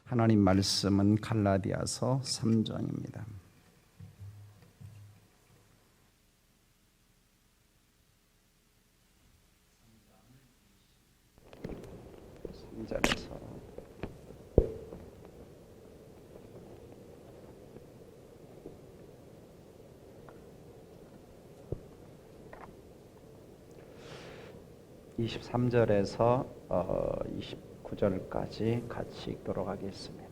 하나님 말씀은 갈라디아서 3장입니다. 3절에서 23절에서 29절까지 같이 읽도록 하겠습니다.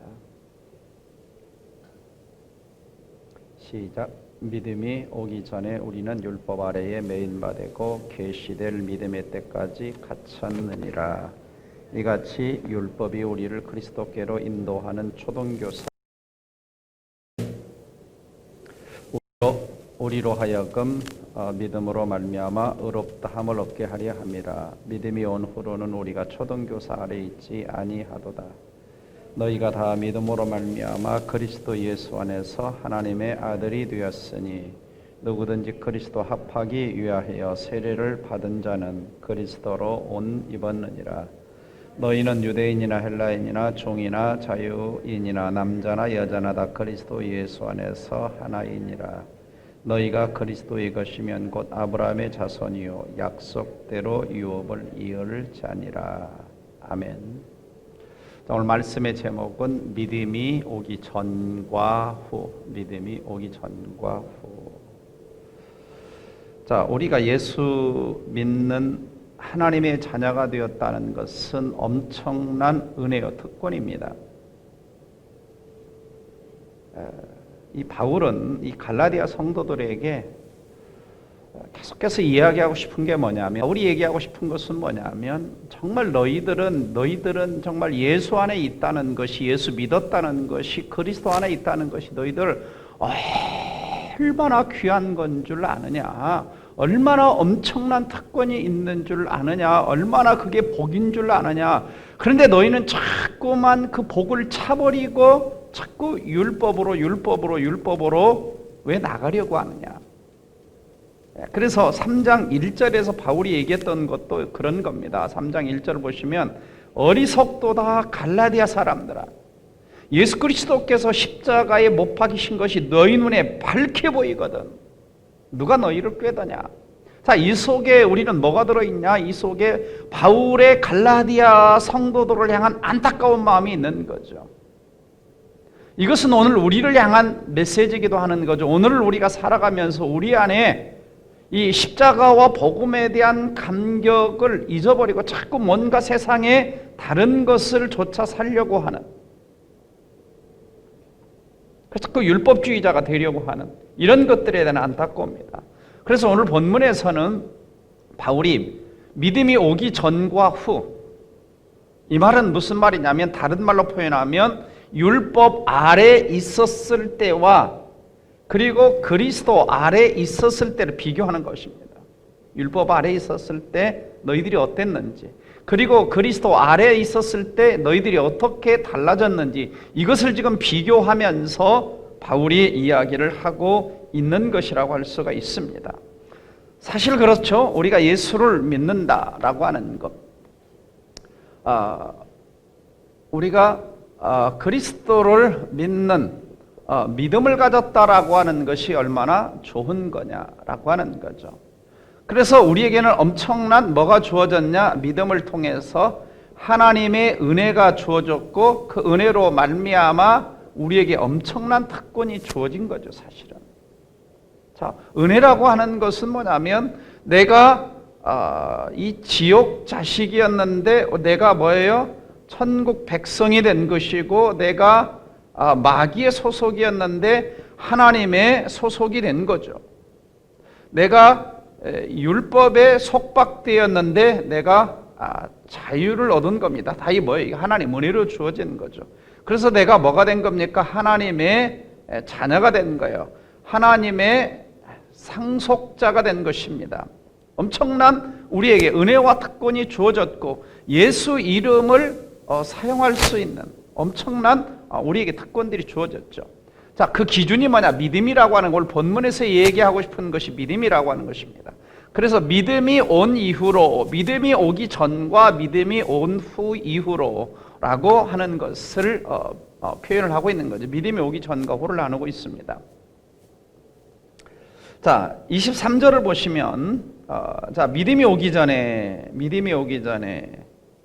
시작. 믿음이 오기 전에 우리는 율법 아래에 매인 바 되고 계시될 믿음의 때까지 갇혔느니라. 이같이 율법이 우리를 그리스도께로 인도하는 초등교사 우리로 하여금 믿음으로 말미암아 의롭다함을 얻게 하려 함이라. 믿음이 온 후로는 우리가 초등교사 아래 있지 아니하도다. 너희가 다 믿음으로 말미암아 그리스도 예수 안에서 하나님의 아들이 되었으니 누구든지 그리스도 합하기 위하여 세례를 받은 자는 그리스도로 옷 입었느니라. 너희는 유대인이나 헬라인이나 종이나 자유인이나 남자나 여자나 다 그리스도 예수 안에서 하나이니라. 너희가 그리스도의 것이면 곧 아브라함의 자손이요 약속대로 유업을 이을 자니라. 아멘. 오늘 말씀의 제목은 믿음이 오기 전과 후. 믿음이 오기 전과 후. 자, 우리가 예수 믿는 하나님의 자녀가 되었다는 것은 엄청난 은혜요 특권입니다. 이 바울은 이 갈라디아 성도들에게 계속해서 이야기하고 싶은 게 뭐냐면, 바울이 얘기하고 싶은 것은 뭐냐면, 정말 너희들은 정말 예수 안에 있다는 것이, 예수 믿었다는 것이, 그리스도 안에 있다는 것이 너희들 얼마나 귀한 건 줄 아느냐, 얼마나 엄청난 특권이 있는 줄 아느냐, 얼마나 그게 복인 줄 아느냐. 그런데 너희는 자꾸만 그 복을 차버리고 자꾸 율법으로 왜 나가려고 하느냐. 그래서 3장 1절에서 바울이 얘기했던 것도 그런 겁니다. 3장 1절 보시면 어리석도다 갈라디아 사람들아, 예수 그리스도께서 십자가에 못 박히신 것이 너희 눈에 밝게 보이거든 누가 너희를 꾀더냐. 자, 이 속에 우리는 뭐가 들어있냐. 이 속에 바울의 갈라디아 성도들을 향한 안타까운 마음이 있는 거죠. 이것은 오늘 우리를 향한 메시지이기도 하는 거죠. 오늘 우리가 살아가면서 우리 안에 이 십자가와 복음에 대한 감격을 잊어버리고 자꾸 뭔가 세상에 다른 것을 쫓아 살려고 하는, 자꾸 율법주의자가 되려고 하는 이런 것들에 대한 안타까움입니다. 그래서 오늘 본문에서는 바울이 믿음이 오기 전과 후, 이 말은 무슨 말이냐면, 다른 말로 표현하면 율법 아래 있었을 때와 그리고 그리스도 아래 있었을 때를 비교하는 것입니다. 율법 아래 있었을 때 너희들이 어땠는지, 그리고 그리스도 아래 있었을 때 너희들이 어떻게 달라졌는지, 이것을 지금 비교하면서 바울이 이야기를 하고 있는 것이라고 할 수가 있습니다. 사실 그렇죠. 우리가 예수를 믿는다라고 하는 것, 우리가 그리스도를 믿는 믿음을 가졌다라고 하는 것이 얼마나 좋은 거냐라고 하는 거죠. 그래서 우리에게는 엄청난 뭐가 주어졌냐? 믿음을 통해서 하나님의 은혜가 주어졌고, 그 은혜로 말미암아 우리에게 엄청난 특권이 주어진 거죠, 사실은. 자, 은혜라고 하는 것은 뭐냐면, 내가 이 지옥 자식이었는데 내가 뭐예요? 천국 백성이 된 것이고, 내가 마귀의 소속이었는데 하나님의 소속이 된 거죠. 내가 율법에 속박되었는데 내가 자유를 얻은 겁니다. 다 이 뭐예요? 하나님 은혜로 주어진 거죠. 그래서 내가 뭐가 된 겁니까? 하나님의 자녀가 된 거예요. 하나님의 상속자가 된 것입니다. 엄청난 우리에게 은혜와 특권이 주어졌고, 예수 이름을 사용할 수 있는 엄청난 우리에게 특권들이 주어졌죠. 자, 그 기준이 뭐냐? 믿음이라고 하는 걸 본문에서 얘기하고 싶은 것이 믿음이라고 하는 것입니다. 그래서 믿음이 온 이후로, 믿음이 오기 전과 믿음이 온 후 이후로라고 하는 것을 표현을 하고 있는 거죠. 믿음이 오기 전과 후를 나누고 있습니다. 자, 23절을 보시면 자, 믿음이 오기 전에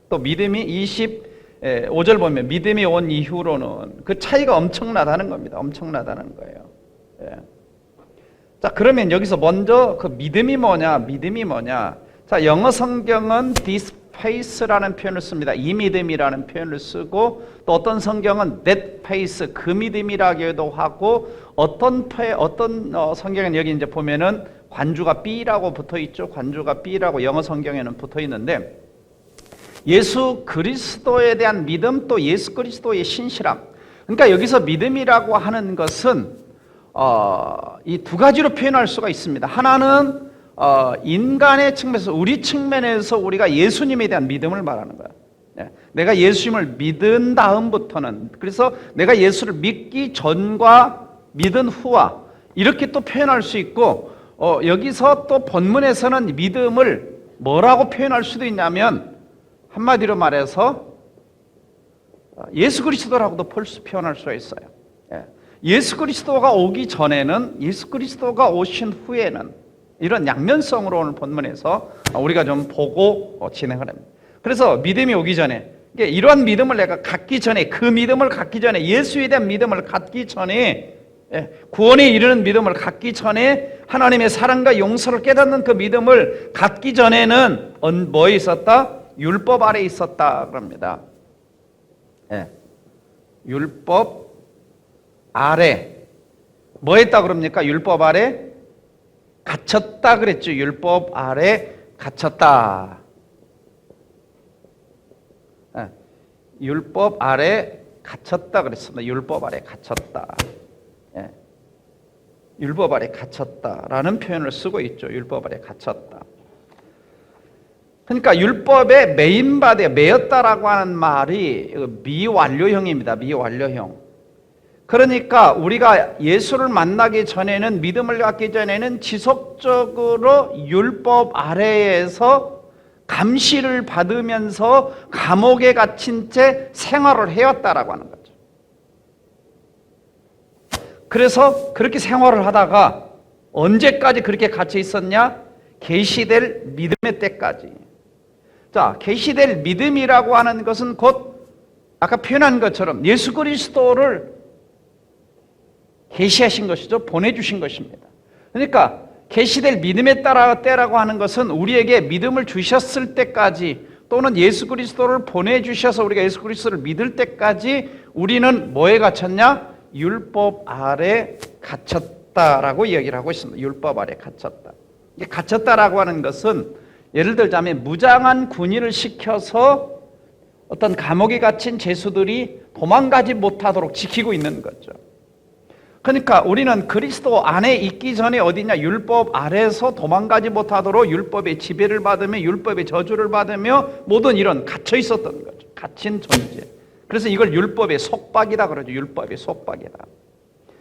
또 믿음이 25절 보면 믿음이 온 이후로는 그 차이가 엄청나다는 겁니다. 엄청나다는 거예요. 예. 자, 그러면 여기서 먼저 그 믿음이 뭐냐? 자, 영어 성경은 this faith라는 표현을 씁니다. 이 믿음이라는 표현을 쓰고, 또 어떤 성경은 that faith, 그 믿음이라기도 하고, 어떤 성경은 여기 이제 보면은 관주가 B라고 붙어 있죠. 관주가 B라고 영어 성경에는 붙어 있는데, 예수 그리스도에 대한 믿음, 또 예수 그리스도의 신실함. 그러니까 여기서 믿음이라고 하는 것은 이 두 가지로 표현할 수가 있습니다. 하나는 인간의 측면에서, 우리 측면에서 우리가 예수님에 대한 믿음을 말하는 거야. 내가 예수님을 믿은 다음부터는, 그래서 내가 예수를 믿기 전과 믿은 후와 이렇게 또 표현할 수 있고, 여기서 또 본문에서는 믿음을 뭐라고 표현할 수도 있냐면, 한마디로 말해서 예수 그리스도라고도 표현할 수가 있어요. 예수 그리스도가 오기 전에는, 예수 그리스도가 오신 후에는, 이런 양면성으로 오늘 본문에서 우리가 좀 보고 진행을 합니다. 그래서 믿음이 오기 전에, 이러한 믿음을 내가 갖기 전에, 그 믿음을 갖기 전에, 예수에 대한 믿음을 갖기 전에, 구원에 이르는 믿음을 갖기 전에, 하나님의 사랑과 용서를 깨닫는 그 믿음을 갖기 전에는 뭐에 있었다? 율법 아래 있었다 그럽니다. 율법 아래 뭐 했다 그럽니까? 율법 아래 갇혔다 그랬죠. 율법 아래 갇혔다. 율법 아래 갇혔다 그랬습니다. 율법 아래 갇혔다. 율법 아래 갇혔다라는 표현을 쓰고 있죠. 율법 아래 갇혔다. 그러니까 율법에 매였다라고 하는 말이 미완료형입니다. 미완료형. 그러니까 우리가 예수를 만나기 전에는, 믿음을 갖기 전에는 지속적으로 율법 아래에서 감시를 받으면서 감옥에 갇힌 채 생활을 해왔다라고 하는 거죠. 그래서 그렇게 생활을 하다가 언제까지 그렇게 갇혀 있었냐? 계시될 믿음의 때까지. 자, 계시될 믿음이라고 하는 것은 곧 아까 표현한 것처럼 예수 그리스도를 계시하신 것이죠. 보내주신 것입니다. 그러니까 계시될 믿음의 때라고 하는 것은 우리에게 믿음을 주셨을 때까지, 또는 예수 그리스도를 보내주셔서 우리가 예수 그리스도를 믿을 때까지 우리는 뭐에 갇혔냐? 율법 아래 갇혔다라고 이야기를 하고 있습니다. 율법 아래 갇혔다. 이게 갇혔다라고 하는 것은 예를 들자면 무장한 군인을 시켜서 어떤 감옥에 갇힌 죄수들이 도망가지 못하도록 지키고 있는 거죠. 그러니까 우리는 그리스도 안에 있기 전에 어디냐? 율법 아래서 도망가지 못하도록 율법의 지배를 받으며 율법의 저주를 받으며 모든 이런 갇혀 있었던 거죠. 갇힌 존재. 그래서 이걸 율법의 속박이다 그러죠. 율법의 속박이다.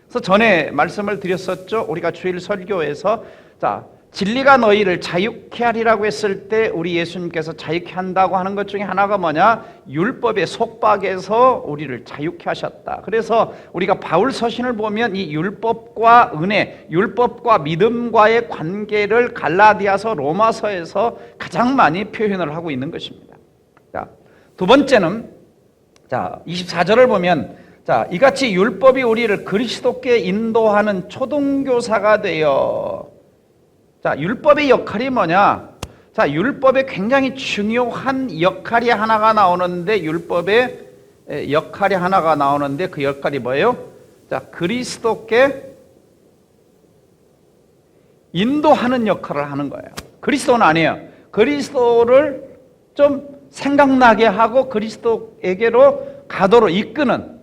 그래서 전에 말씀을 드렸었죠. 우리가 주일 설교에서 자, 진리가 너희를 자유케 하리라고 했을 때 우리 예수님께서 자유케 한다고 하는 것 중에 하나가 뭐냐? 율법의 속박에서 우리를 자유케 하셨다. 그래서 우리가 바울 서신을 보면 이 율법과 은혜, 율법과 믿음과의 관계를 갈라디아서, 로마서에서 가장 많이 표현을 하고 있는 것입니다. 자, 두 번째는 자, 24절을 보면 자, 이같이 율법이 우리를 그리스도께 인도하는 초등교사가 되어. 자, 율법의 역할이 뭐냐? 자, 율법에 굉장히 중요한 역할이 하나가 나오는데, 율법의 역할이 하나가 나오는데 그 역할이 뭐예요? 자, 그리스도께 인도하는 역할을 하는 거예요. 그리스도는 아니에요. 그리스도를 좀 생각나게 하고 그리스도에게로 가도록 이끄는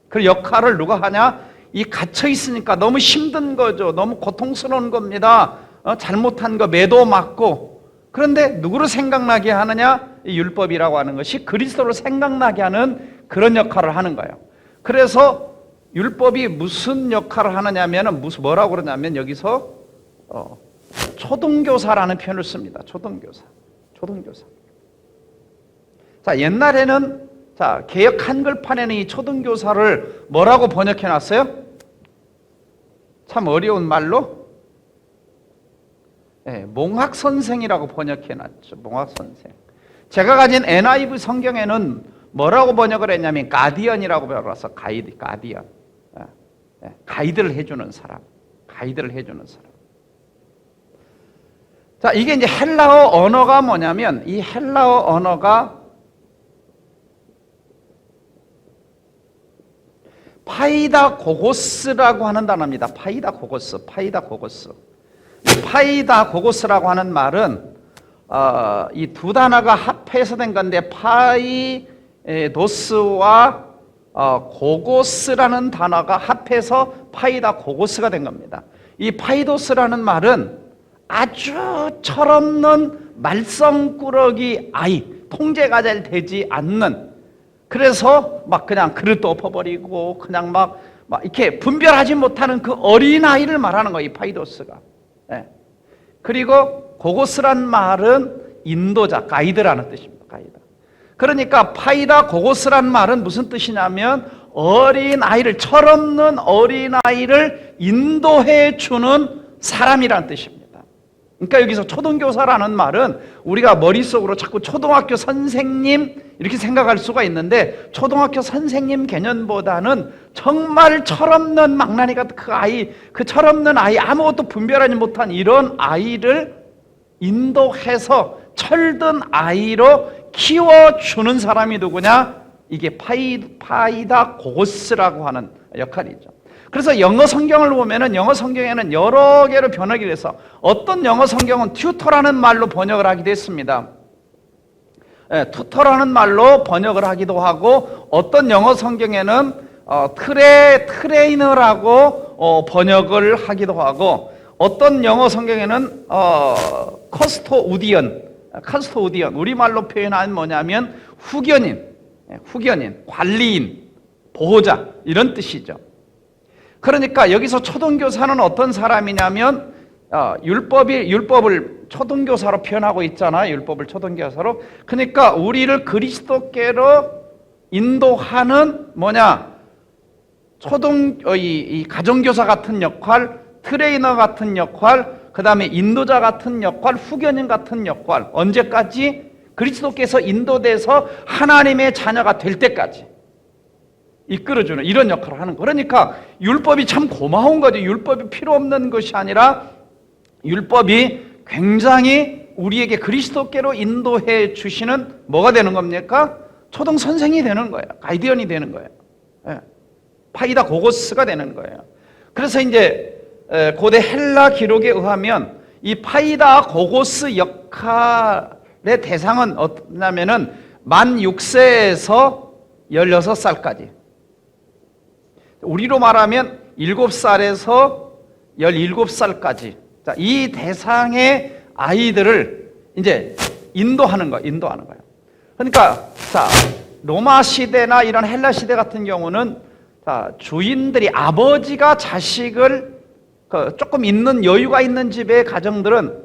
그 역할을 누가 하냐? 이 갇혀 있으니까 너무 힘든 거죠. 너무 고통스러운 겁니다. 잘못한 거 매도 맞고. 그런데 누구를 생각나게 하느냐? 이 율법이라고 하는 것이 그리스도를 생각나게 하는 그런 역할을 하는 거예요. 그래서 율법이 무슨 역할을 하느냐면 뭐라고 그러냐면 여기서 초등교사라는 표현을 씁니다. 초등교사. 자, 옛날에는 개역 한글판에는 이 초등교사를 뭐라고 번역해 놨어요? 참 어려운 말로 몽학선생이라고 번역해 놨죠. 몽학선생. 제가 가진 NIV 성경에는 뭐라고 번역을 했냐면 가디언이라고 배워서 가디언. 가이드를 해주는 사람. 자, 이게 이제 헬라어 언어가 뭐냐면 이 헬라어 언어가 파이다고고스라고 하는 단어입니다. 파이다고고스라고 하는 말은 이 두 단어가 합해서 된 건데 파이도스와 고고스라는 단어가 합해서 파이다고고스가 된 겁니다. 이 파이도스라는 말은 아주 철없는 말썽꾸러기 아이, 통제가 잘 되지 않는, 그래서 막 그냥 그릇도 엎어버리고 그냥 막 이렇게 분별하지 못하는 그 어린아이를 말하는 거예요, 이 파이도스가. 그리고 고고스란 말은 인도자, 가이드라는 뜻입니다. 가이드. 그러니까 파이다 고고스란 말은 무슨 뜻이냐면 어린아이를, 철없는 어린아이를 인도해 주는 사람이란 뜻입니다. 그러니까 여기서 초등교사라는 말은 우리가 머릿속으로 자꾸 초등학교 선생님 이렇게 생각할 수가 있는데, 초등학교 선생님 개념보다는 정말 철없는 망나니 같은 그 철없는 아이, 아무것도 분별하지 못한 이런 아이를 인도해서 철든 아이로 키워주는 사람이 누구냐? 이게 파이다 고고스라고 하는 역할이죠. 그래서 영어 성경을 보면은 영어 성경에는 여러 개로 번역이 돼서 어떤 영어 성경은 튜터라는 말로 번역을 하기도 했습니다. 튜터라는 말로 번역을 하기도 하고, 어떤 영어 성경에는 트레이너라고 번역을 하기도 하고, 어떤 영어 성경에는 커스토우디언, 우리말로 표현하면 뭐냐면 후견인, 관리인, 보호자, 이런 뜻이죠. 그러니까 여기서 초등교사는 어떤 사람이냐면 율법을 초등교사로 표현하고 있잖아요. 율법을 초등교사로. 그러니까 우리를 그리스도께로 인도하는 이 가정교사 같은 역할, 트레이너 같은 역할, 그 다음에 인도자 같은 역할, 후견인 같은 역할, 언제까지? 그리스도께서 인도돼서 하나님의 자녀가 될 때까지 이끌어주는 이런 역할을 하는 거. 그러니까 율법이 참 고마운 거죠. 율법이 필요 없는 것이 아니라 율법이 굉장히 우리에게 그리스도께로 인도해 주시는 뭐가 되는 겁니까? 초등 선생이 되는 거예요. 가이디언이 되는 거예요. 파이다 고고스가 되는 거예요. 그래서 이제 고대 헬라 기록에 의하면 이 파이다 고고스 역할의 대상은 어떠냐면은 만 6세에서 16살까지. 우리로 말하면 7살에서 17살까지. 자, 이 대상의 아이들을 이제 인도하는 거예요. 그러니까 로마 시대나 이런 헬라 시대 같은 경우는 주인들이, 아버지가 자식을 조금 있는 여유가 있는 집의 가정들은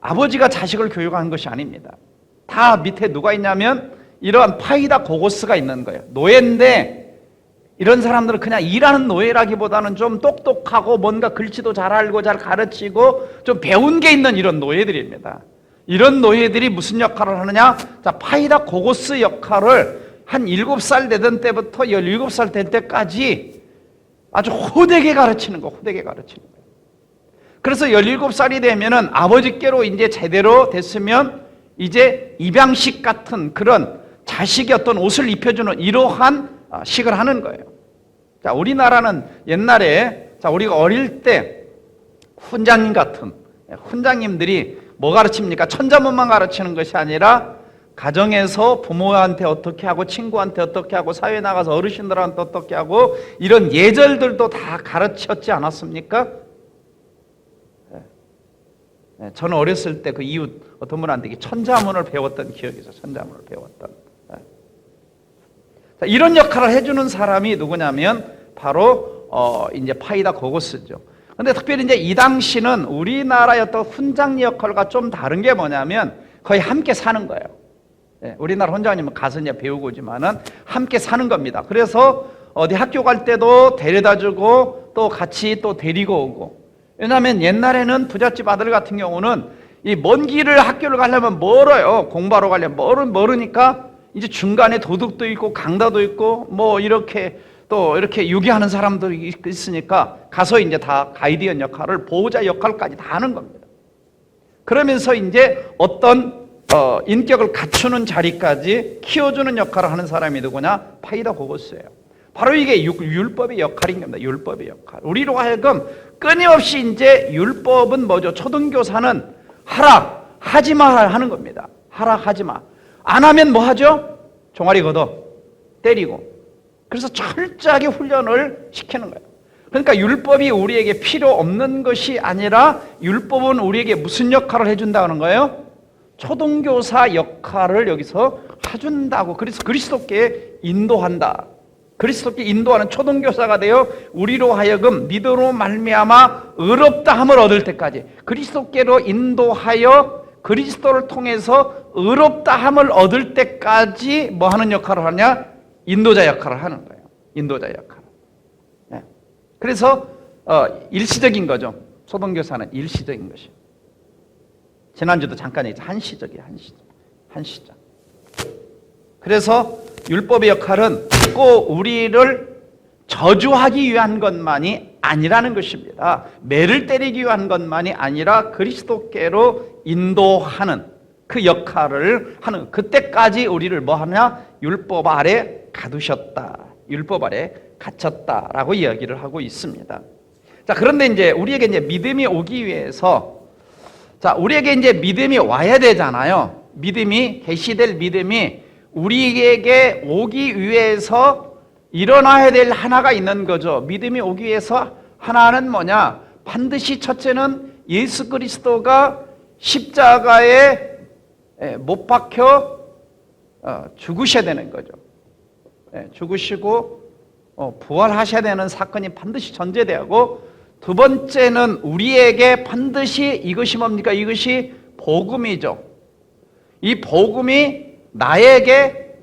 아버지가 자식을 교육하는 것이 아닙니다. 다 밑에 누가 있냐면 이러한 파이다 고고스가 있는 거예요. 노예인데 이런 사람들은 그냥 일하는 노예라기보다는 좀 똑똑하고 뭔가 글씨도 잘 알고 잘 가르치고 좀 배운 게 있는 이런 노예들입니다. 이런 노예들이 무슨 역할을 하느냐? 파이다 고고스 역할을 한 7살 되던 때부터 17살 될 때까지 아주 호되게 가르치는 거예요. 그래서 17살이 되면은 아버지께로 이제 제대로 됐으면 이제 입양식 같은 그런 자식이 어떤 옷을 입혀주는 이러한 식을 하는 거예요. 자, 우리나라는 옛날에 우리가 어릴 때 훈장님들이 뭐 가르칩니까? 천자문만 가르치는 것이 아니라 가정에서 부모한테 어떻게 하고, 친구한테 어떻게 하고, 사회에 나가서 어르신들한테 어떻게 하고, 이런 예절들도 다 가르쳤지 않았습니까? 저는 어렸을 때 그 이웃 어떤 분한테 천자문을 배웠던 기억이 있어요. 자, 이런 역할을 해주는 사람이 누구냐면 바로 이제 파이다 고고스죠. 근데 특별히 이제 이 당시는 우리나라의 어떤 훈장 역할과 좀 다른 게 뭐냐면 거의 함께 사는 거예요. 예, 우리나라 훈장님은 가서 이제 배우고 오지만은 함께 사는 겁니다. 그래서 어디 학교 갈 때도 데려다 주고 또 같이 또 데리고 오고. 왜냐하면 옛날에는 부잣집 아들 같은 경우는 이 먼 길을 학교를 가려면 멀어요. 공부하러 가려면 멀으니까 이제 중간에 도둑도 있고 강다도 있고 뭐 이렇게 또 이렇게 유기하는 사람들이 있으니까 가서 이제 다 가이디언 역할을, 보호자 역할까지 다 하는 겁니다. 그러면서 이제 어떤 인격을 갖추는 자리까지 키워주는 역할을 하는 사람이 누구냐? 파이다 고고스예요. 바로 이게 율법의 역할인 겁니다. 율법의 역할. 우리로 하여금 끊임없이 이제 율법은 뭐죠? 초등교사는 하라, 하지 마 하는 겁니다. 하라, 하지 마. 안 하면 뭐 하죠? 종아리 걷어 때리고. 그래서 철저하게 훈련을 시키는 거예요. 그러니까 율법이 우리에게 필요 없는 것이 아니라 율법은 우리에게 무슨 역할을 해준다는 거예요? 초등교사 역할을 여기서 해준다고. 그래서 그리스도께 인도한다. 그리스도께 인도하는 초등교사가 되어 우리로 하여금 믿음으로 말미암아 의롭다 함을 얻을 때까지, 그리스도께로 인도하여 그리스도를 통해서 의롭다 함을 얻을 때까지 뭐 하는 역할을 하냐? 인도자 역할을 하는 거예요. 인도자 역할. 네. 그래서 일시적인 거죠. 초등교사는 일시적인 것이. 지난주도 잠깐 얘기했죠. 한시적이에요. 한시적. 그래서 율법의 역할은 꼭 우리를 저주하기 위한 것만이 아니라는 것입니다. 매를 때리기 위한 것만이 아니라 그리스도께로 인도하는 그 역할을 하는, 그때까지 우리를 뭐 하냐? 율법 아래 가두셨다. 율법 아래 갇혔다라고 이야기를 하고 있습니다. 자, 그런데 이제 우리에게 이제 믿음이 오기 위해서, 자, 우리에게 이제 믿음이 와야 되잖아요. 믿음이, 계시될 믿음이 우리에게 오기 위해서 일어나야 될 하나가 있는 거죠. 믿음이 오기 위해서 하나는 뭐냐? 반드시 첫째는 예수 그리스도가 십자가에 못 박혀 죽으셔야 되는 거죠. 죽으시고 부활하셔야 되는 사건이 반드시 전제되고, 두 번째는 우리에게 반드시 이것이 뭡니까? 이것이 복음이죠. 이 복음이 나에게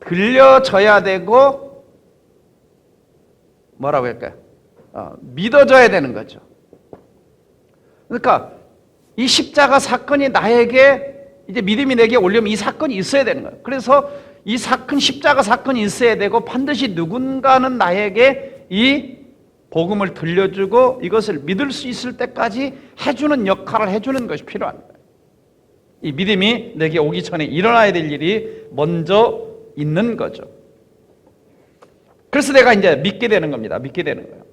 들려져야 되고 뭐라고 할까요? 믿어져야 되는 거죠. 그러니까 이 십자가 사건이 나에게 이제 믿음이 내게 오려면 이 사건이 있어야 되는 거예요. 그래서 이 사건, 십자가 사건이 있어야 되고 반드시 누군가는 나에게 이 복음을 들려주고 이것을 믿을 수 있을 때까지 해주는 역할을 해주는 것이 필요한 거예요. 이 믿음이 내게 오기 전에 일어나야 될 일이 먼저 있는 거죠. 그래서 내가 이제 믿게 되는 겁니다. 믿게 되는 거예요.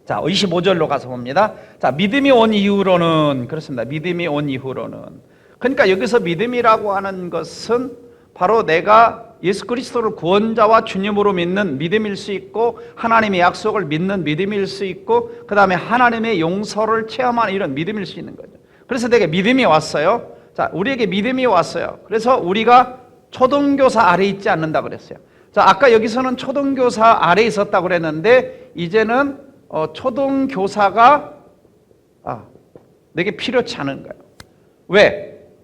자, 25절로 가서 봅니다. 자, 믿음이 온 이후로는, 그렇습니다. 믿음이 온 이후로는. 그러니까 여기서 믿음이라고 하는 것은 바로 내가 예수 그리스도를 구원자와 주님으로 믿는 믿음일 수 있고, 하나님의 약속을 믿는 믿음일 수 있고, 그 다음에 하나님의 용서를 체험하는 이런 믿음일 수 있는 거죠. 그래서 내게 믿음이 왔어요. 자, 우리에게 믿음이 왔어요. 그래서 우리가 초등교사 아래 있지 않는다 그랬어요. 자, 아까 여기서는 초등교사 아래 있었다고 그랬는데 이제는 초등교사가 내게 필요치 않은 거예요.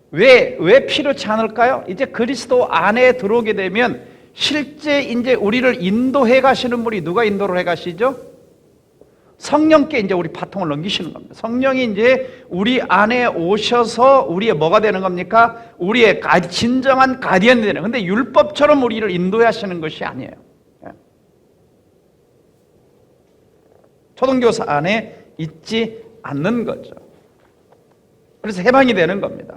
왜 필요치 않을까요? 이제 그리스도 안에 들어오게 되면 실제 이제 우리를 인도해 가시는 분이 누가 인도를 해 가시죠? 성령께 이제 우리 바통을 넘기시는 겁니다. 성령이 이제 우리 안에 오셔서 우리의 뭐가 되는 겁니까? 우리의 진정한 가디언이 되는. 근데 율법처럼 우리를 인도해 하시는 것이 아니에요. 초등교사 안에 있지 않는 거죠. 그래서 해방이 되는 겁니다.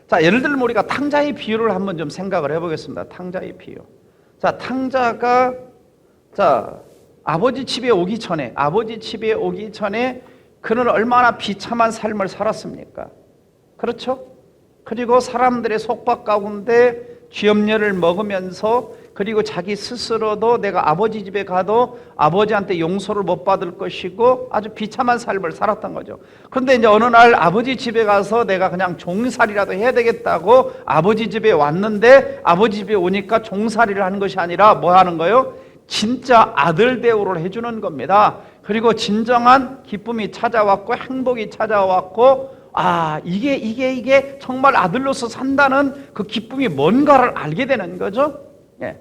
자, 예를 들면 우리가 탕자의 비유를 한번 좀 생각을 해보겠습니다. 탕자의 비유. 자, 탕자가 아버지 집에 오기 전에 그는 얼마나 비참한 삶을 살았습니까? 그렇죠? 그리고 사람들의 속박 가운데 쥐염려를 먹으면서, 그리고 자기 스스로도 내가 아버지 집에 가도 아버지한테 용서를 못 받을 것이고 아주 비참한 삶을 살았던 거죠. 그런데 이제 어느 날 아버지 집에 가서 내가 그냥 종살이라도 해야 되겠다고 아버지 집에 왔는데, 아버지 집에 오니까 종살이를 하는 것이 아니라 뭐 하는 거예요? 진짜 아들 대우를 해주는 겁니다. 그리고 진정한 기쁨이 찾아왔고 행복이 찾아왔고 이게 정말 아들로서 산다는 그 기쁨이 뭔가를 알게 되는 거죠. 예.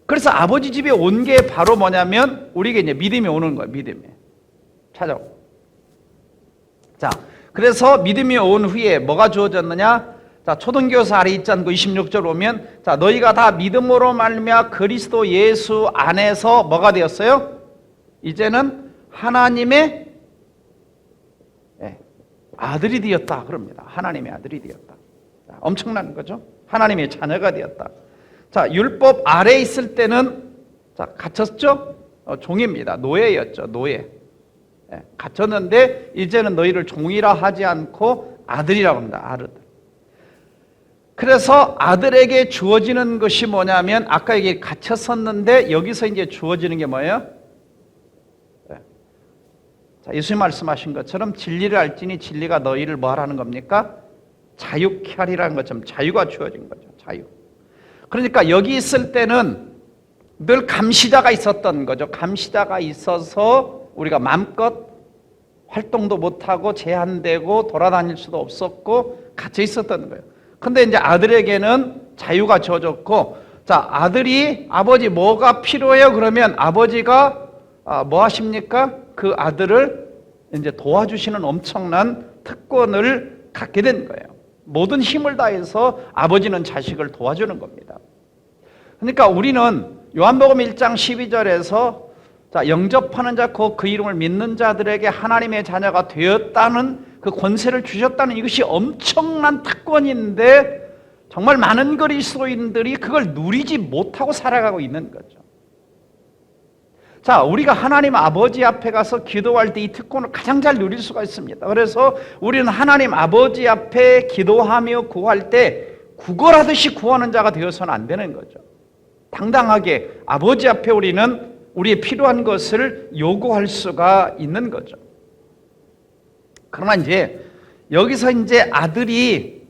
그래서 아버지 집에 온 게 바로 뭐냐면 우리에게 이제 믿음이 오는 거예요. 믿음이 찾아오고. 자, 그래서 믿음이 온 후에 뭐가 주어졌느냐? 자, 초등교사 아래 있지 않고 26절 보면 자, 너희가 다 믿음으로 말미암아 그리스도 예수 안에서 뭐가 되었어요? 이제는 하나님의 아들이 되었다 그럽니다. 하나님의 아들이 되었다. 자, 엄청난 거죠. 하나님의 자녀가 되었다. 자, 율법 아래 있을 때는 자, 갇혔죠? 종입니다. 노예였죠. 노예. 갇혔는데 이제는 너희를 종이라 하지 않고 아들이라고 합니다. 아들. 그래서 아들에게 주어지는 것이 뭐냐면 아까 이게 갇혔었는데 여기서 이제 주어지는 게 뭐예요? 자, 예수님 말씀하신 것처럼 진리를 알지니 진리가 너희를 뭐 하라는 겁니까? 자유케 하리라는 것처럼 자유가 주어진 거죠. 자유. 그러니까 여기 있을 때는 늘 감시자가 있었던 거죠. 감시자가 있어서 우리가 마음껏 활동도 못하고 제한되고 돌아다닐 수도 없었고 갇혀 있었던 거예요. 근데 이제 아들에게는 자유가 주어졌고, 자, 아들이 아버지 뭐가 필요해요? 그러면 아버지가 뭐 하십니까? 그 아들을 이제 도와주시는 엄청난 특권을 갖게 된 거예요. 모든 힘을 다해서 아버지는 자식을 도와주는 겁니다. 그러니까 우리는 요한복음 1장 12절에서 자, 영접하는 자, 그 이름을 믿는 자들에게 하나님의 자녀가 되었다는 그 권세를 주셨다는 이것이 엄청난 특권인데 정말 많은 그리스도인들이 그걸 누리지 못하고 살아가고 있는 거죠. 자, 우리가 하나님 아버지 앞에 가서 기도할 때 이 특권을 가장 잘 누릴 수가 있습니다. 그래서 우리는 하나님 아버지 앞에 기도하며 구할 때 구걸하듯이 구하는 자가 되어서는 안 되는 거죠. 당당하게 아버지 앞에 우리는 우리의 필요한 것을 요구할 수가 있는 거죠. 그러나 이제 여기서 이제 아들이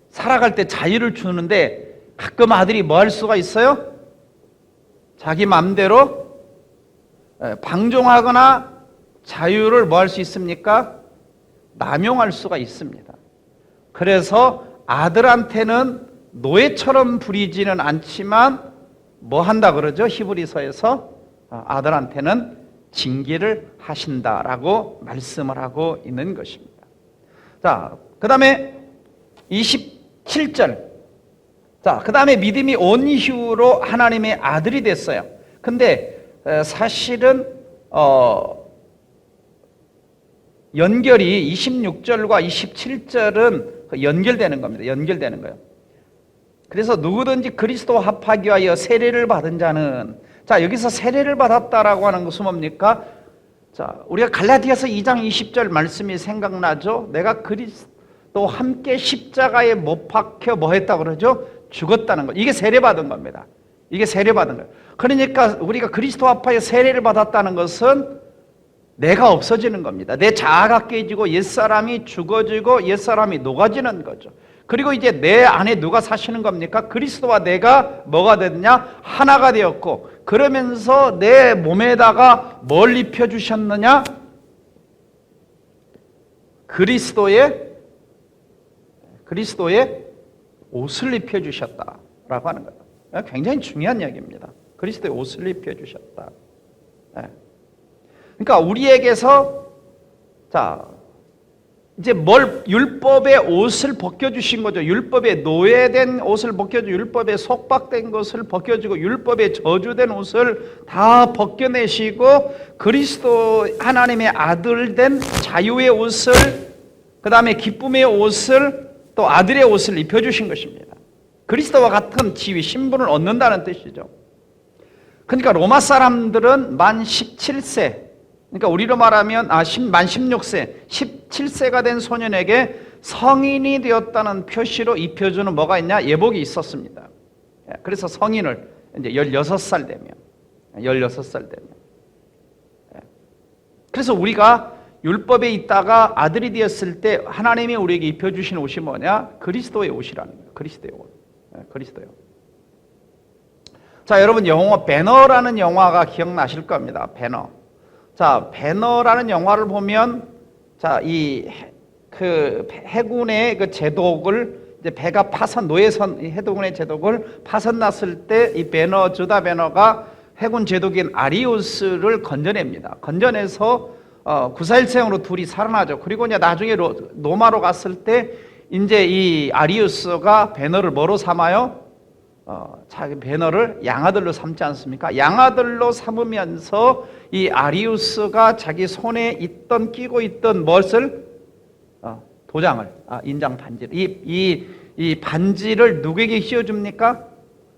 살아갈 때 자유를 주는데 가끔 아들이 뭐 할 수가 있어요? 자기 마음대로 방종하거나 자유를 뭐 할 수 있습니까? 남용할 수가 있습니다. 그래서 아들한테는 노예처럼 부리지는 않지만 뭐 한다 그러죠? 히브리서에서 아들한테는 징계를 하신다라고 말씀을 하고 있는 것입니다. 자, 그 다음에 27절. 자, 그 다음에 믿음이 온 이후로 하나님의 아들이 됐어요. 근데 사실은 연결이 26절과 27절은 연결되는 겁니다. 연결되는 거예요. 그래서 누구든지 그리스도와 합하기 위하여 세례를 받은 자는, 자, 여기서 세례를 받았다라고 하는 것은 뭡니까? 자, 우리가 갈라디아서 2장 20절 말씀이 생각나죠? 내가 그리스도와 함께 십자가에 못 박혀 뭐 했다 그러죠? 죽었다는 것. 이게 세례받은 겁니다. 이게 세례받은 거예요. 그러니까 우리가 그리스도와 합하여 세례를 받았다는 것은 내가 없어지는 겁니다. 내 자아가 깨지고 옛사람이 죽어지고 옛사람이 녹아지는 거죠. 그리고 이제 내 안에 누가 사시는 겁니까? 그리스도와 내가 뭐가 됐냐? 하나가 되었고, 그러면서 내 몸에다가 뭘 입혀주셨느냐? 그리스도의 옷을 입혀주셨다라고 하는 거예요. 굉장히 중요한 이야기입니다. 그리스도의 옷을 입혀주셨다. 그러니까 우리에게서 자, 이제 율법의 옷을 벗겨주신 거죠. 율법에 노예된 옷을 벗겨주고 율법에 속박된 것을 벗겨주고 율법에 저주된 옷을 다 벗겨내시고 그리스도 하나님의 아들 된 자유의 옷을, 그 다음에 기쁨의 옷을, 또 아들의 옷을 입혀주신 것입니다. 그리스도와 같은 지위, 신분을 얻는다는 뜻이죠. 그러니까 로마 사람들은 만 17세, 그러니까 우리로 말하면 만 16세, 17세가 된 소년에게 성인이 되었다는 표시로 입혀주는 뭐가 있냐? 예복이 있었습니다. 그래서 성인을 이제 16살 되면. 그래서 우리가 율법에 있다가 아들이 되었을 때 하나님이 우리에게 입혀주신 옷이 뭐냐? 그리스도의 옷이라는 거예요. 그리스도의 옷. 그리스도의 옷. 자, 여러분 영화 배너라는 영화가 기억나실 겁니다. 배너. 자, 배너라는 영화를 보면 자, 그 해군의 그 제독을 이제 배가 노예선 해군의 제독을 파손났을 때 이 배너 주다 배너가 해군 제독인 아리우스를 건져냅니다. 건져내서 구사일생으로 둘이 살아나죠. 그리고 이제 나중에 로마로 갔을 때 이제 이 아리우스가 배너를 뭐로 삼아요? 자기 배너를 양아들로 삼지 않습니까? 양아들로 삼으면서 이 아리우스가 자기 손에 끼고 있던 무엇을? 도장을, 인장 반지를. 이 반지를 누구에게 끼워줍니까?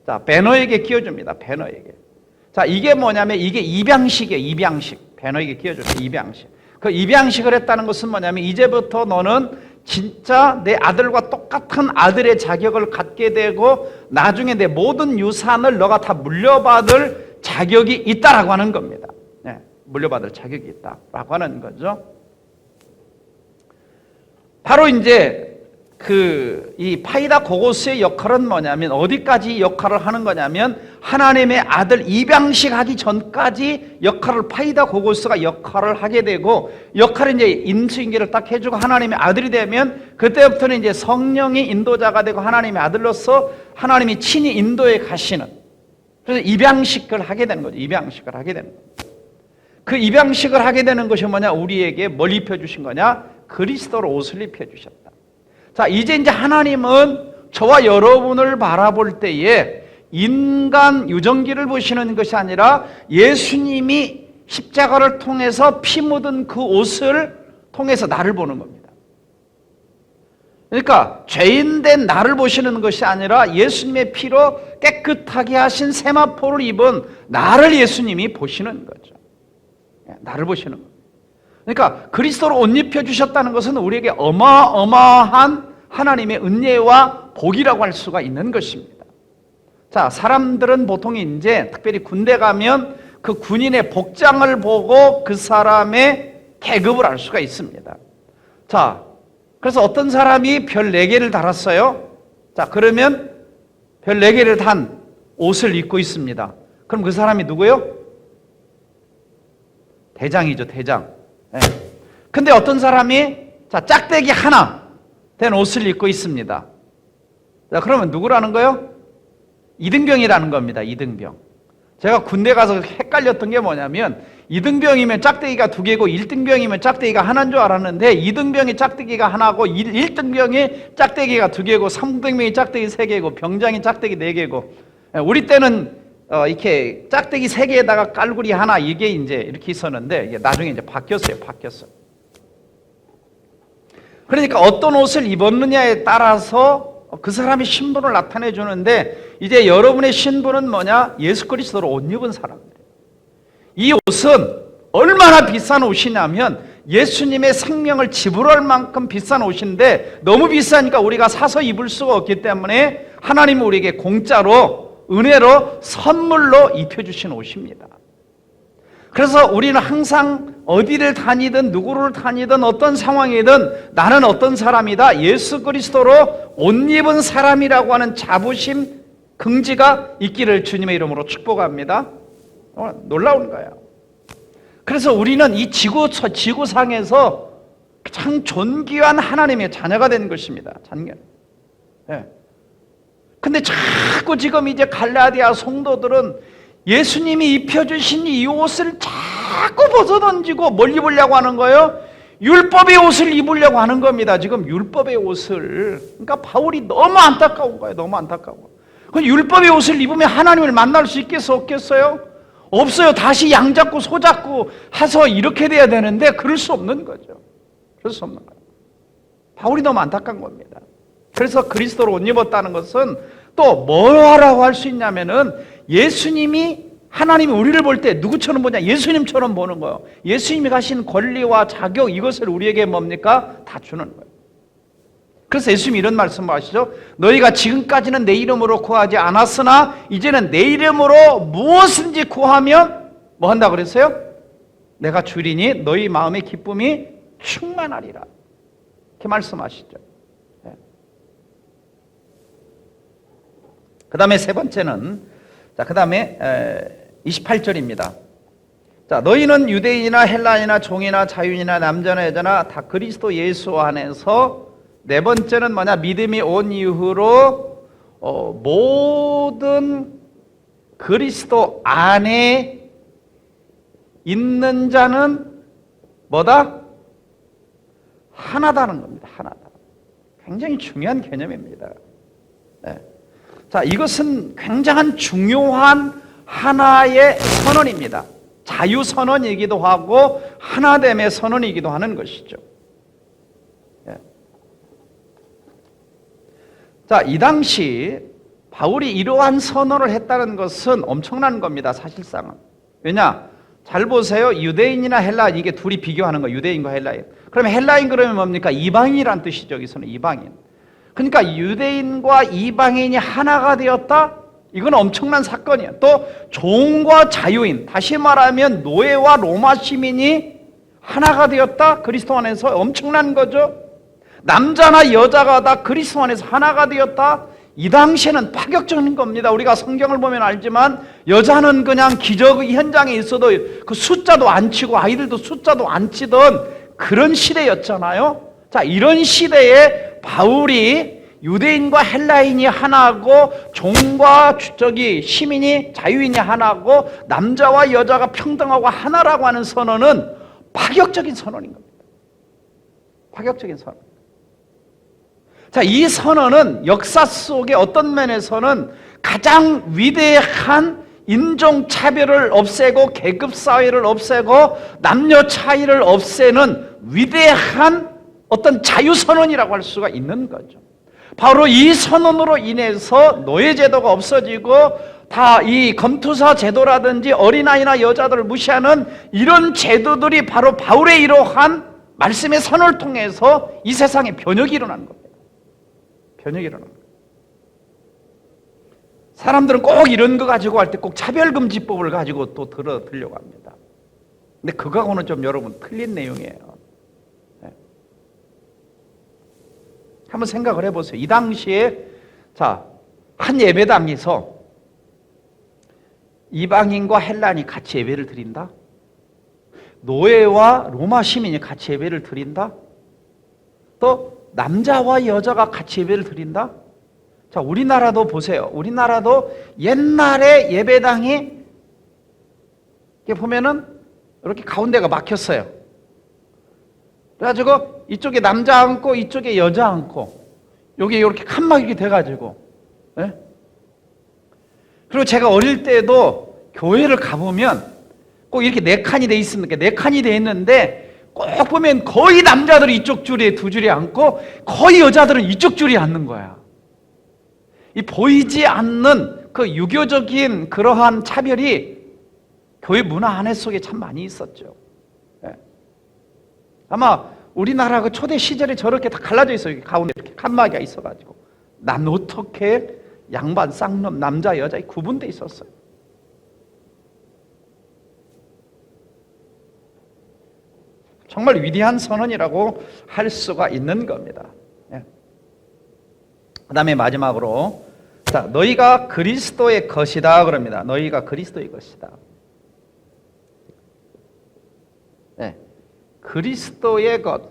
자, 배너에게 끼워줍니다. 배너에게. 자, 이게 뭐냐면 이게 입양식이에요. 입양식. 배너에게 끼워줘요. 입양식. 그 입양식을 했다는 것은 뭐냐면 이제부터 너는 진짜 내 아들과 똑같은 아들의 자격을 갖게 되고 나중에 내 모든 유산을 너가 다 물려받을 자격이 있다라고 하는 겁니다. 네, 물려받을 자격이 있다라고 하는 거죠. 바로 이제 이 파이다 고고스의 역할은 뭐냐면 어디까지 역할을 하는 거냐면 하나님의 아들 입양식 하기 전까지 역할을 파이다 고고스가 역할을 하게 되고 역할은 이제 인수인계를 딱 해주고 하나님의 아들이 되면 그때부터는 이제 성령이 인도자가 되고 하나님의 아들로서 하나님이 친히 인도에 가시는 그래서 입양식을 하게 되는 거죠. 입양식을 하게 되는 거죠. 그 입양식을 하게 되는 것이 뭐냐? 우리에게 뭘 입혀주신 거냐? 그리스도로 옷을 입혀주셨다. 자, 이제 하나님은 저와 여러분을 바라볼 때에 인간 유전기를 보시는 것이 아니라 예수님이 십자가를 통해서 피 묻은 그 옷을 통해서 나를 보는 겁니다. 그러니까 죄인된 나를 보시는 것이 아니라 예수님의 피로 깨끗하게 하신 세마포를 입은 나를 예수님이 보시는 거죠. 나를 보시는 겁니다. 그러니까 그리스도로 옷 입혀주셨다는 것은 우리에게 어마어마한 하나님의 은혜와 복이라고 할 수가 있는 것입니다. 자, 사람들은 보통 이제 특별히 군대 가면 그 군인의 복장을 보고 그 사람의 계급을 알 수가 있습니다. 자, 그래서 어떤 사람이 별 4개를 달았어요. 자, 그러면 별 4개를 단 옷을 입고 있습니다. 그럼 그 사람이 누구예요? 대장이죠, 대장. 네. 근데 어떤 사람이 자, 짝대기 하나 된 옷을 입고 있습니다. 자, 그러면 누구라는 거예요? 이등병이라는 겁니다. 이등병. 제가 군대 가서 헷갈렸던 게 뭐냐면 2등병이면 짝대기가 2개고 1등병이면 짝대기가 하나인 줄 알았는데 2등병이 짝대기가 하나고 1등병이 짝대기가 2개고 3등병이 짝대기 3개고 병장이 짝대기 4개고 우리 때는 이렇게 짝대기 3개에다가 깔구리 하나 이게 이제 이렇게 있었는데 이게 나중에 이제 바뀌었어요. 그러니까 어떤 옷을 입었느냐에 따라서 그 사람의 신분을 나타내 주는데 이제 여러분의 신분은 뭐냐? 예수 그리스도로 옷 입은 사람들이에요. 이 옷은 얼마나 비싼 옷이냐면 예수님의 생명을 지불할 만큼 비싼 옷인데 너무 비싸니까 우리가 사서 입을 수가 없기 때문에 하나님은 우리에게 공짜로 은혜로 선물로 입혀주신 옷입니다. 그래서 우리는 항상 어디를 다니든 누구를 다니든 어떤 상황이든 나는 어떤 사람이다. 예수 그리스도로 옷 입은 사람이라고 하는 자부심, 긍지가 있기를 주님의 이름으로 축복합니다. 놀라운 거예요. 그래서 우리는 이 지구상에서 가장 존귀한 하나님의 자녀가 된 것입니다. 네. 근데 자꾸 지금 이제 갈라디아 성도들은 예수님이 입혀주신 이 옷을 자꾸 벗어던지고 뭘 입으려고 하는 거예요? 율법의 옷을 입으려고 하는 겁니다. 지금 율법의 옷을. 그러니까 바울이 너무 안타까운 거예요. 너무 안타까워. 율법의 옷을 입으면 하나님을 만날 수 있겠어? 없겠어요? 없어요. 다시 양 잡고 소 잡고 해서 이렇게 돼야 되는데 그럴 수 없는 거죠. 그럴 수 없는 거예요. 바울이 너무 안타까운 겁니다. 그래서 그리스도로 옷 입었다는 것은 또 뭐라고 할 수 있냐면은 예수님이 하나님이 우리를 볼 때 누구처럼 보냐? 예수님처럼 보는 거예요. 예수님이 가신 권리와 자격 이것을 우리에게 뭡니까? 다 주는 거예요. 그래서 예수님이 이런 말씀을 하시죠. 너희가 지금까지는 내 이름으로 구하지 않았으나 이제는 내 이름으로 무엇인지 구하면 뭐 한다 그랬어요? 내가 주리니 너희 마음의 기쁨이 충만하리라. 이렇게 말씀하시죠. 그 다음에 세 번째는 자, 그 다음에 28절입니다. 자, 너희는 유대인이나 헬라인이나 종이나 자유인이나 남자나 여자나 다 그리스도 예수 안에서, 네 번째는 뭐냐? 믿음이 온 이후로 모든 그리스도 안에 있는 자는 뭐다? 하나다는 겁니다. 하나다. 굉장히 중요한 개념입니다. 네. 자, 이것은 굉장한 중요한 하나의 선언입니다. 자유선언이기도 하고 하나됨의 선언이기도 하는 것이죠. 네. 자, 이 당시 바울이 이러한 선언을 했다는 것은 엄청난 겁니다. 사실상은. 왜냐? 잘 보세요. 유대인이나 헬라인, 이게 둘이 비교하는 거예요. 유대인과 헬라인. 그러면 헬라인 그러면 뭡니까? 이방인이란 뜻이죠. 여기서는 이방인. 그러니까 유대인과 이방인이 하나가 되었다? 이건 엄청난 사건이에요. 또 종과 자유인, 다시 말하면 노예와 로마 시민이 하나가 되었다? 그리스도 안에서 엄청난 거죠. 남자나 여자가 다 그리스도 안에서 하나가 되었다? 이 당시에는 파격적인 겁니다. 우리가 성경을 보면 알지만 여자는 그냥 기적 현장에 있어도 그 숫자도 안 치고 아이들도 숫자도 안 치던 그런 시대였잖아요. 자, 이런 시대에 바울이 유대인과 헬라인이 하나고 종과 시민이 자유인이 하나고 남자와 여자가 평등하고 하나라고 하는 선언은 파격적인 선언인 겁니다. 파격적인 선언. 자, 이 선언은 역사 속에 어떤 면에서는 가장 위대한 인종차별을 없애고 계급사회를 없애고 남녀 차이를 없애는 위대한 어떤 자유선언이라고 할 수가 있는 거죠. 바로 이 선언으로 인해서 노예제도가 없어지고 다 이 검투사 제도라든지 어린아이나 여자들을 무시하는 이런 제도들이 바로 바울의 이러한 말씀의 선언을 통해서 이 세상에 변혁이 일어나는 겁니다. 변혁이 일어나는 겁니다. 사람들은 꼭 이런 거 가지고 할 때 꼭 차별금지법을 가지고 또 들려고 합니다. 근데 그거하고는 좀 여러분 틀린 내용이에요. 네. 한번 생각을 해보세요. 이 당시에 자, 한 예배당에서 이방인과 헬라인이 같이 예배를 드린다? 노예와 로마 시민이 같이 예배를 드린다? 또 남자와 여자가 같이 예배를 드린다? 자, 우리나라도 보세요. 우리나라도 옛날에 예배당이 이렇게 보면은 이렇게 가운데가 막혔어요. 그래가지고 이쪽에 남자 앉고 이쪽에 여자 앉고 여기 이렇게 칸막이 돼가지고, 예? 그리고 제가 어릴 때도 교회를 가보면 꼭 이렇게 네 칸이 돼 있습니다. 네 칸이 돼 있는데 꼭 보면 거의 남자들이 이쪽 줄에 두 줄이 앉고 거의 여자들은 이쪽 줄이 앉는 거야. 이 보이지 않는 그 유교적인 그러한 차별이 교회 문화 안에 속에 참 많이 있었죠. 네. 아마 우리나라 그 초대 시절에 저렇게 다 갈라져 있어요. 가운데 이렇게 칸막이가 있어가지고 난 어떻게 양반 쌍놈 남자 여자 구분돼 있었어요. 정말 위대한 선언이라고 할 수가 있는 겁니다. 네. 그 다음에 마지막으로 자, 너희가 그리스도의 것이다 그럽니다. 너희가 그리스도의 것이다. 네. 그리스도의 것,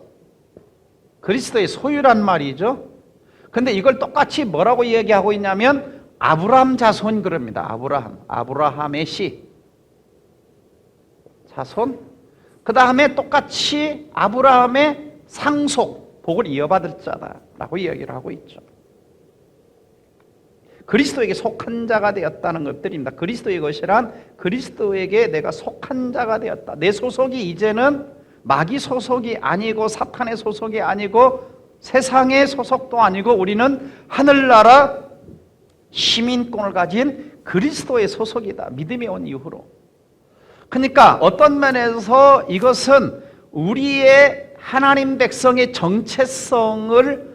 그리스도의 소유란 말이죠. 근데 이걸 똑같이 뭐라고 얘기하고 있냐면 아브라함 자손 그럽니다. 아브라함의 씨 자손. 그 다음에 똑같이 아브라함의 상속, 복을 이어받을 자다라고 이야기를 하고 있죠. 그리스도에게 속한 자가 되었다는 것들입니다. 그리스도의 것이란 그리스도에게 내가 속한 자가 되었다. 내 소속이 이제는 마귀 소속이 아니고 사탄의 소속이 아니고 세상의 소속도 아니고 우리는 하늘나라 시민권을 가진 그리스도의 소속이다. 믿음이 온 이후로. 그러니까 어떤 면에서 이것은 우리의 하나님 백성의 정체성을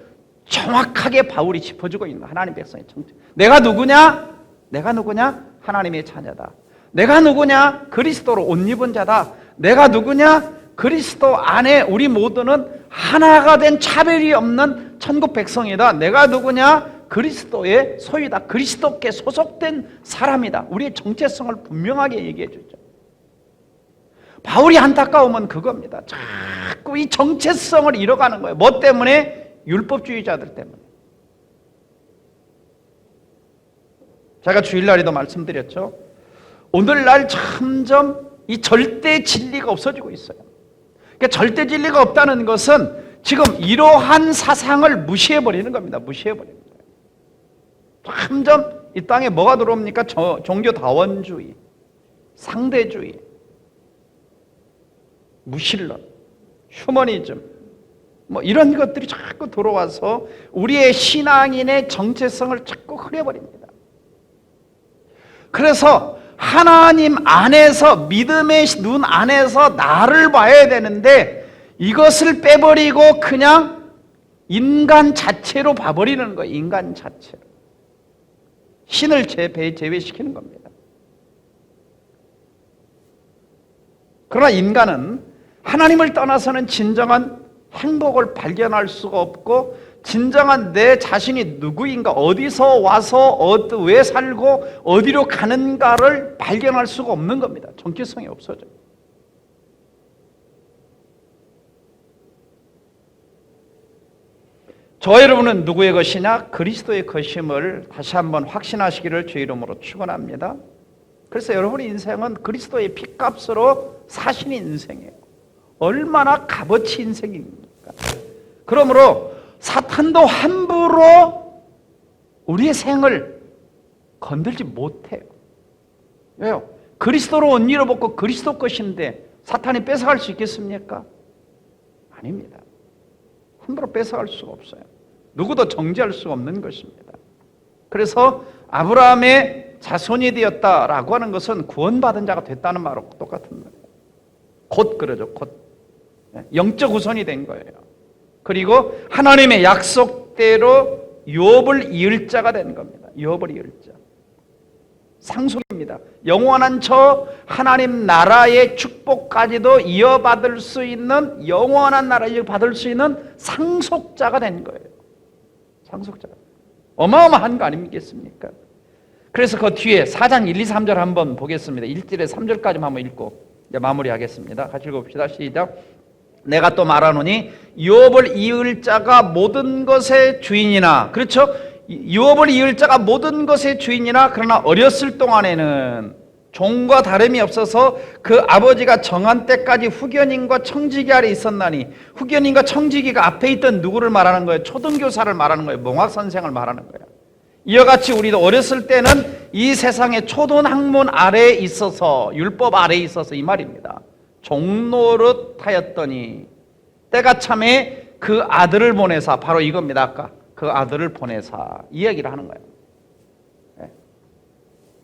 정확하게 바울이 짚어주고 있는 하나님 백성의 정체. 내가 누구냐? 내가 누구냐? 하나님의 자녀다. 내가 누구냐? 그리스도로 옷 입은 자다. 내가 누구냐? 그리스도 안에 우리 모두는 하나가 된 차별이 없는 천국 백성이다. 내가 누구냐? 그리스도의 소유다. 그리스도께 소속된 사람이다. 우리의 정체성을 분명하게 얘기해 주죠. 바울이 안타까우면 그겁니다. 자꾸 이 정체성을 잃어가는 거예요. 뭐 때문에? 율법주의자들 때문에. 제가 주일날에도 말씀드렸죠. 오늘날 점점 이 절대 진리가 없어지고 있어요. 그러니까 절대 진리가 없다는 것은 지금 이러한 사상을 무시해버리는 겁니다. 무시해버리는 거예요. 점점 이 땅에 뭐가 들어옵니까? 종교다원주의, 상대주의, 무신론, 휴머니즘, 뭐 이런 것들이 자꾸 들어와서 우리의 신앙인의 정체성을 자꾸 흐려버립니다. 그래서 하나님 안에서, 믿음의 눈 안에서 나를 봐야 되는데 이것을 빼버리고 그냥 인간 자체로 봐버리는 거예요. 인간 자체로. 신을 제외시키는 겁니다. 그러나 인간은 하나님을 떠나서는 진정한 행복을 발견할 수가 없고 진정한 내 자신이 누구인가, 어디서 와서 왜 살고 어디로 가는가를 발견할 수가 없는 겁니다. 정체성이 없어져요. 저 여러분은 누구의 것이냐? 그리스도의 것임을 다시 한번 확신하시기를 주의 이름으로 축원합니다. 그래서 여러분의 인생은 그리스도의 핏값으로 사신 인생이에요. 얼마나 값어치 인생입니까? 그러므로 사탄도 함부로 우리의 생을 건들지 못해요. 왜요? 그리스도로 옷 입어먹고 그리스도 것인데 사탄이 뺏어갈 수 있겠습니까? 아닙니다. 함부로 뺏어갈 수가 없어요. 누구도 정죄할 수가 없는 것입니다. 그래서 아브라함의 자손이 되었다라고 하는 것은 구원받은 자가 됐다는 말하고 똑같은 말이에요. 곧 그러죠. 곧 영적 후손이 된 거예요. 그리고 하나님의 약속대로 유업을 이을 자가 된 겁니다. 유업을 이을 자. 상속입니다. 영원한 저 하나님 나라의 축복까지도 이어받을 수 있는, 영원한 나라를 받을 수 있는 상속자가 된 거예요. 상속자가. 어마어마한 거 아니겠습니까? 그래서 그 뒤에 4장 1, 2, 3절 한번 보겠습니다. 1절에 3절까지 한번 읽고 이제 마무리하겠습니다. 같이 읽어봅시다. 시작. 내가 또 말하노니 유업을 이을 자가 모든 것의 주인이나, 그렇죠? 유업을 이을 자가 모든 것의 주인이나, 그러나 어렸을 동안에는 종과 다름이 없어서 그 아버지가 정한 때까지 후견인과 청지기 아래 있었나니, 후견인과 청지기가 앞에 있던 누구를 말하는 거예요? 초등교사를 말하는 거예요. 몽학선생을 말하는 거예요. 이와 같이 우리도 어렸을 때는 이 세상의 초등학문 아래에 있어서, 율법 아래에 있어서 이 말입니다. 종노릇하였더니 때가 참에 그 아들을 보내사, 바로 이겁니다. 아까 그 아들을 보내사 이야기를 하는 거예요.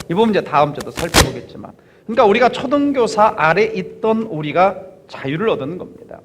이 부분 이제 다음 주도 살펴보겠지만, 그러니까 우리가 초등교사 아래 있던 우리가 자유를 얻는 겁니다.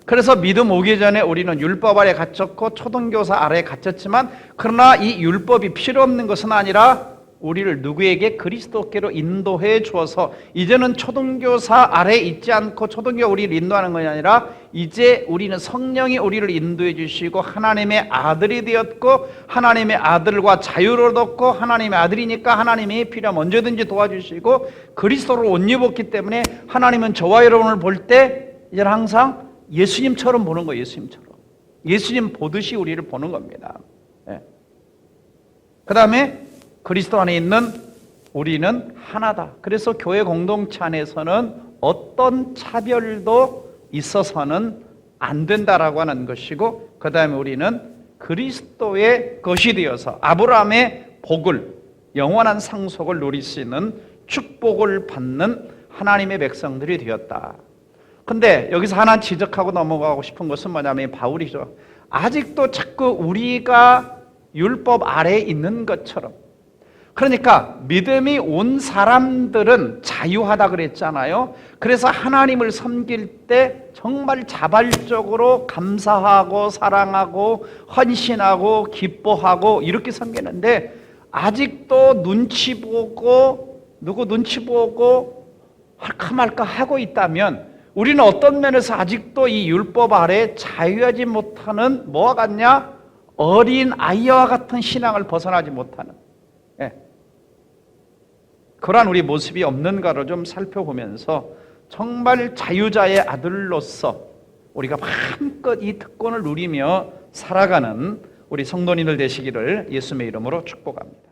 그래서 믿음 오기 전에 우리는 율법 아래 갇혔고 초등교사 아래에 갇혔지만, 그러나 이 율법이 필요 없는 것은 아니라 우리를 누구에게? 그리스도께로 인도해 주어서 이제는 초등교사 아래에 있지 않고 초등교가 우리를 인도하는 것이 아니라 이제 우리는 성령이 우리를 인도해 주시고 하나님의 아들이 되었고, 하나님의 아들과 자유를 얻었고, 하나님의 아들이니까 하나님이 필요하면 언제든지 도와주시고 그리스도로 옷 입었기 때문에 하나님은 저와 여러분을 볼 때 이제 항상 예수님처럼 보는 거예요. 예수님처럼. 예수님 보듯이 우리를 보는 겁니다. 그 다음에 그리스도 안에 있는 우리는 하나다. 그래서 교회 공동체 안에서는 어떤 차별도 있어서는 안 된다라고 하는 것이고, 그 다음에 우리는 그리스도의 것이 되어서 아브라함의 복을, 영원한 상속을 누릴 수 있는 축복을 받는 하나님의 백성들이 되었다. 근데 여기서 하나 지적하고 넘어가고 싶은 것은 뭐냐면 바울이죠. 아직도 자꾸 우리가 율법 아래에 있는 것처럼, 그러니까 믿음이 온 사람들은 자유하다 그랬잖아요. 그래서 하나님을 섬길 때 정말 자발적으로 감사하고 사랑하고 헌신하고 기뻐하고 이렇게 섬기는데, 아직도 눈치 보고 누구 눈치 보고 할까 말까 하고 있다면 우리는 어떤 면에서 아직도 이 율법 아래 자유하지 못하는, 뭐와 같냐? 어린 아이와 같은 신앙을 벗어나지 못하는, 예, 그러한 우리 모습이 없는가를 좀 살펴보면서 정말 자유자의 아들로서 우리가 마음껏 이 특권을 누리며 살아가는 우리 성도님들 되시기를 예수님의 이름으로 축복합니다.